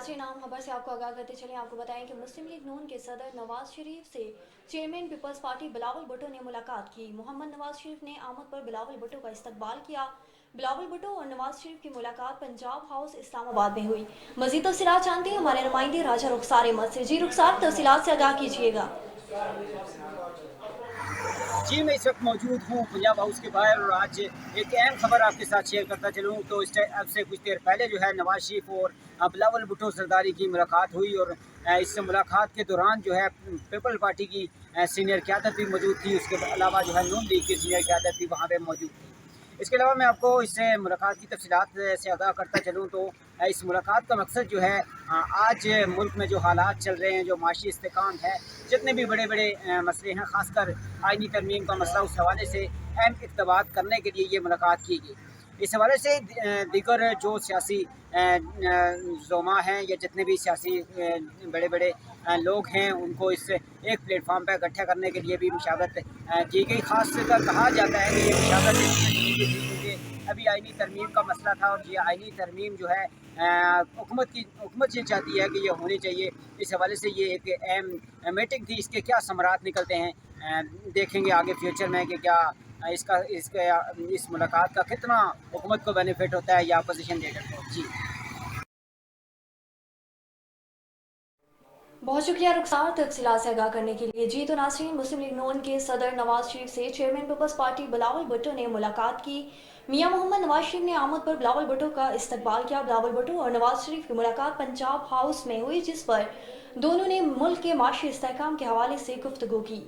नाज़रीन, आम खबर से आपको आगाह करते चलें। आपको बताएं कि मुस्लिम लीग नून के सदर नवाज शरीफ से chairman Peoples Party Bilawal Bhutto ने मुलाकात की। मोहम्मद नवाज शरीफ ने आमद पर बिलावल भुट्टो का इस्तकबाल किया। बिलावल भुट्टो और नवाज शरीफ की मुलाकात पंजाब हाउस इस्लामाबाद में हुई। मजीद तफसीलात जानते हैं हमारे नुमाइंदे राजा रुखसार अहमद से। जी रुखसार, तफसीलात से आगाह कीजिएगा। जी, मैं इस वक्त मौजूद हूँ पंजाब हाउस के बाहर और आज एक अहम खबर आपके साथ शेयर करता चलूँ तो अब से कुछ देर पहले जो है नवाज शरीफ और बिलावल भुट्टो सरदारी की मुलाकात हुई और इस मुलाकात के दौरान जो है पीपल पार्टी की सीनियर क़यादत भी मौजूद थी। उसके अलावा जो है नून लीग की सीनियर क़यादत भी वहाँ पर मौजूद थी। इसके अलावा मैं आपको इससे मुलाकात की तफसीलात से आगाह करता चलूँ तो इस मुलाकात का मकसद जो है आज मुल्क में जो हालात चल रहे हैं, जो माशी इस्तेकाम है, जितने भी बड़े बड़े मसले हैं, ख़ासकर आइनी तरमीम का मसला, उस हवाले से अहम इक़्तिबात करने के लिए ये मुलाकात की गई। इस हवाले से दीगर जो सियासी ज़ोमा हैं या जितने भी सियासी बड़े बड़े लोग हैं, उनको इस एक प्लेटफार्म पर इकट्ठा करने के लिए भी मुशावरत की गई। ख़ास कर कहा जाता है कि ये मुशावरत इसलिए की गई क्योंकि अभी आइनी तरमीम का मसला था और ये आइनी तरमीम जो है हुकूमत ये चाहती है कि ये होनी चाहिए। इस हवाले से ये एक अहम मीटिंग थी। इसके क्या समरात निकलते हैं देखेंगे आगे फ्यूचर में कि क्या इस मुलाकात का कितना हुकूमत को बेनिफिट होता है या अपोजिशन लीडर को। जी बहुत शुक्रिया रुखसार, तफसीलात से आगाह करने के लिए। जी तो नाज़रीन, मुस्लिम लीग नून के सदर नवाज शरीफ से chairman Peoples Party Bilawal Bhutto ने मुलाकात की। मियां मोहम्मद नवाज शरीफ ने आमद पर बिलावल भुट्टो का इस्तकबाल किया। बिलावल भुट्टो और नवाज शरीफ की मुलाकात पंजाब हाउस में हुई, जिस पर दोनों ने मुल्क के माशी इस्तेहकाम के हवाले से गुफ्तगू की।